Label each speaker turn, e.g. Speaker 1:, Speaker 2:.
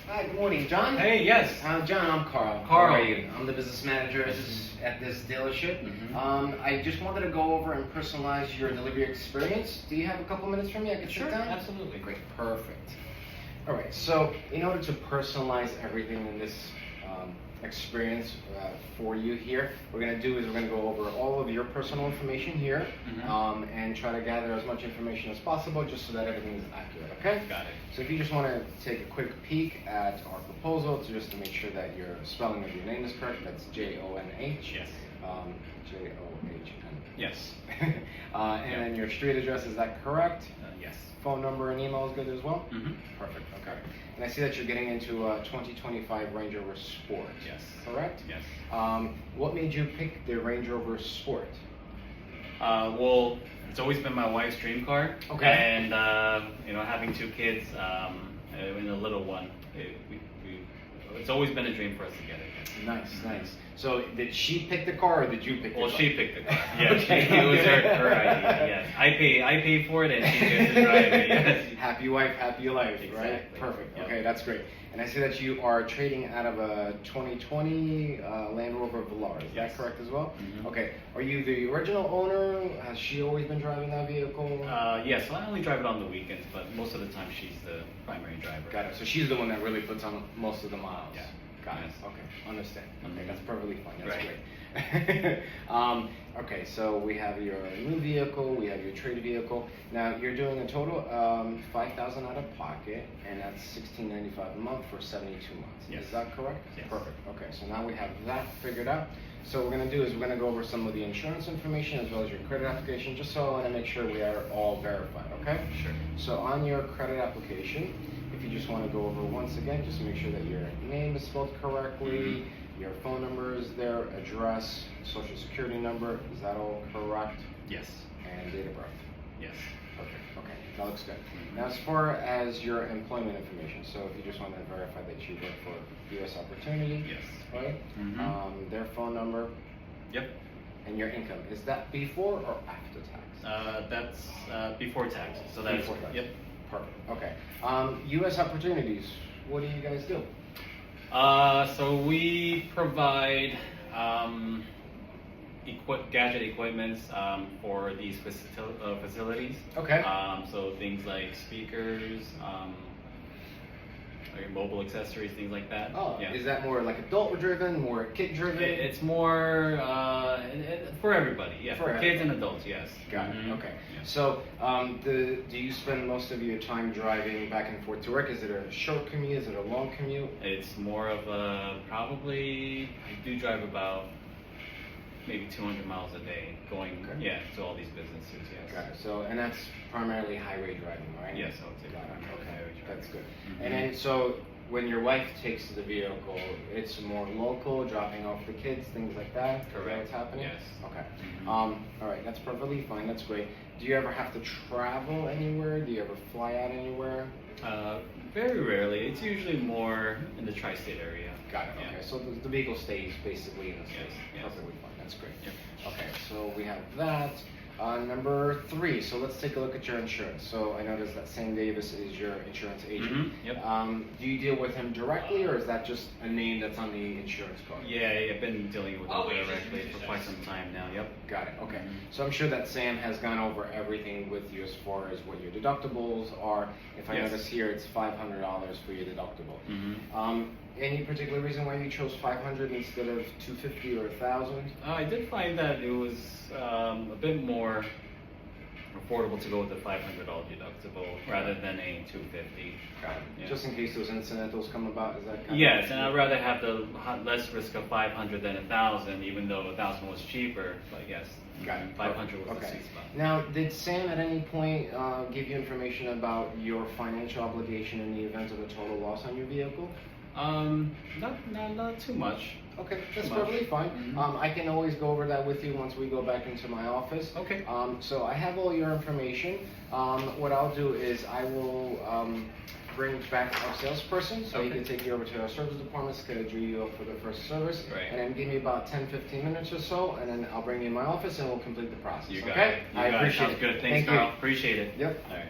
Speaker 1: Hi, good morning, John.
Speaker 2: Hey, yes.
Speaker 1: John, I'm Carl.
Speaker 2: Carl.
Speaker 1: How are you? I'm the business manager at this dealership. I just wanted to go over and personalize your delivery experience. Do you have a couple minutes for me? I can sit down?
Speaker 2: Absolutely.
Speaker 1: Great, perfect. All right, so in order to personalize everything in this experience for you here, we're going to go over all of your personal information here and try to gather as much information as possible just so that everything is accurate, okay?
Speaker 2: Got it.
Speaker 1: So if you just want to take a quick peek at our proposal, just to make sure that your spelling of your name is correct, that's J-O-N-H.
Speaker 2: Yes.
Speaker 1: J-O-H-N.
Speaker 2: Yes.
Speaker 1: And then your street address, is that correct?
Speaker 2: Yes.
Speaker 1: Phone number and email is good as well?
Speaker 2: Mm-hmm.
Speaker 1: Perfect, okay. And I see that you're getting into a 2025 Range Rover Sport.
Speaker 2: Yes.
Speaker 1: Correct?
Speaker 2: Yes.
Speaker 1: What made you pick the Range Rover Sport?
Speaker 2: Well, it's always been my wife's dream car.
Speaker 1: Okay.
Speaker 2: And having two kids and a little one, it's always been a dream for us to get it.
Speaker 1: Nice, nice. So did she pick the car or did you pick the car?
Speaker 2: Well, she picked the car. Yes.
Speaker 1: Okay.
Speaker 2: It was her idea. Yes. I pay for it, and she gets to drive it. Yes.
Speaker 1: Happy wife, happy life,
Speaker 2: Exactly.
Speaker 1: right? Perfect.
Speaker 2: Yep.
Speaker 1: Okay, that's great. And I see that you are trading out of a 2020 Land Rover Velar. Is that correct as well?
Speaker 2: Mm-hmm.
Speaker 1: Okay. Are you the original owner? Has she always been driving that vehicle?
Speaker 2: Yes. Well, I only drive it on the weekends, but most of the time she's the primary driver.
Speaker 1: Got it. So she's the one that really puts on most of the miles.
Speaker 2: Yeah.
Speaker 1: Got
Speaker 2: Yes.
Speaker 1: it. Okay. Understand. Okay,
Speaker 2: Mhm.
Speaker 1: that's perfectly fine. That's
Speaker 2: Right.
Speaker 1: great. Okay, so we have your new vehicle, we have your trade vehicle. Now you're doing a total $5,000 out of pocket, and that's $1,695 a month for 72 months.
Speaker 2: Yes.
Speaker 1: Is that correct?
Speaker 2: Yes.
Speaker 1: Perfect. Okay, so now we have that figured out. So what we're going to do is we're going to go over some of the insurance information as well as your credit application, just so I want to make sure we are all verified. Okay?
Speaker 2: Sure.
Speaker 1: So on your credit application, if you just want to go over once again, just make sure that your name is spelled correctly, your phone number is there, address, social security number, is that all correct?
Speaker 2: Yes.
Speaker 1: And date of birth.
Speaker 2: Yes.
Speaker 1: Perfect. Okay, that looks good. Now, as far as your employment information, so if you just want to verify that you work for U.S. Opportunity,
Speaker 2: Yes.
Speaker 1: right?
Speaker 2: Mhm.
Speaker 1: Their phone number
Speaker 2: Yep.
Speaker 1: and your income, is that before or after tax?
Speaker 2: That's before taxes. So that's
Speaker 1: Before tax.
Speaker 2: Yep.
Speaker 1: Perfect. Okay. U.S. Opportunities, what do you guys do?
Speaker 2: So we provide gadget equipments for these facilities.
Speaker 1: Okay.
Speaker 2: So things like speakers, like mobile accessories, things like that.
Speaker 1: Oh,
Speaker 2: yeah.
Speaker 1: is that more like adult driven, more kid driven?
Speaker 2: It's more for everybody. Yeah,
Speaker 1: For
Speaker 2: for kids and adults. Yes.
Speaker 1: Got it.
Speaker 2: Mhm.
Speaker 1: Okay.
Speaker 2: Yeah.
Speaker 1: So, do you spend most of your time driving back and forth to work? Is it a short commute? Is it a long commute?
Speaker 2: It's more of a probably. I do drive about maybe 200 miles a day going to all these businesses. Yes.
Speaker 1: Got it. So, and that's primarily highway driving, right?
Speaker 2: Yes, I would say
Speaker 1: Got it.
Speaker 2: primarily
Speaker 1: Okay.
Speaker 2: highway driving.
Speaker 1: That's good.
Speaker 2: Mhm.
Speaker 1: And then, so when your wife takes the vehicle, it's more local, dropping off the kids, things like that. Is that
Speaker 2: Correct.
Speaker 1: what's happening?
Speaker 2: Yes.
Speaker 1: Okay.
Speaker 2: Mhm.
Speaker 1: All right. That's perfectly fine. That's great. Do you ever have to travel anywhere? Do you ever fly out anywhere?
Speaker 2: Very rarely. It's usually more in the tri-state area.
Speaker 1: Got it.
Speaker 2: Yeah.
Speaker 1: Okay. So the vehicle stays basically in the
Speaker 2: Yes,
Speaker 1: States.
Speaker 2: yes.
Speaker 1: Perfectly fine. That's great.
Speaker 2: Yep.
Speaker 1: Okay. So we have that. Number 3. So let's take a look at your insurance. So I noticed that Sam Davis is your insurance agent.
Speaker 2: Mhm, yep.
Speaker 1: Do you deal with him directly, or is that just a name that's on the insurance card?
Speaker 2: Yeah, I've been dealing with it directly for quite some time now. Yep.
Speaker 1: Got it. Okay.
Speaker 2: Mhm.
Speaker 1: So I'm sure that Sam has gone over everything with you as far as what your deductibles are. If I
Speaker 2: Yes.
Speaker 1: notice here, it's $500 for your deductible.
Speaker 2: Mm-hmm.
Speaker 1: Any particular reason why you chose 500 instead of 250 or 1,000?
Speaker 2: I did find that it was a bit more affordable to go with the $500 deductible rather than a $250.
Speaker 1: Got it.
Speaker 2: Yeah.
Speaker 1: Just in case those incidentals come about, is that kind
Speaker 2: Yes,
Speaker 1: of?
Speaker 2: and I'd rather have the less risk of 500 than 1,000, even though 1,000 was cheaper. But yes,
Speaker 1: Got it.
Speaker 2: 500 was the
Speaker 1: Okay.
Speaker 2: sweet spot.
Speaker 1: Now, did Sam at any point give you information about your financial obligation in the event of a total loss on your vehicle?
Speaker 2: Not too much.
Speaker 1: Okay, that's
Speaker 2: Too much.
Speaker 1: perfectly fine.
Speaker 2: Mhm.
Speaker 1: I can always go over that with you once we go back into my office.
Speaker 2: Okay.
Speaker 1: So I have all your information. What I'll do is I will bring back our salesperson, so he
Speaker 2: Okay.
Speaker 1: can take you over to our service department, schedule you up for the first service,
Speaker 2: Right.
Speaker 1: and then give me about 10-15 minutes or so, and then I'll bring you in my office and we'll complete the process.
Speaker 2: You got
Speaker 1: okay?
Speaker 2: it. You
Speaker 1: I
Speaker 2: got
Speaker 1: appreciate
Speaker 2: it. Sounds good. Thanks,
Speaker 1: Thank
Speaker 2: Karl.
Speaker 1: you.
Speaker 2: Appreciate it.
Speaker 1: Yep.
Speaker 2: All right.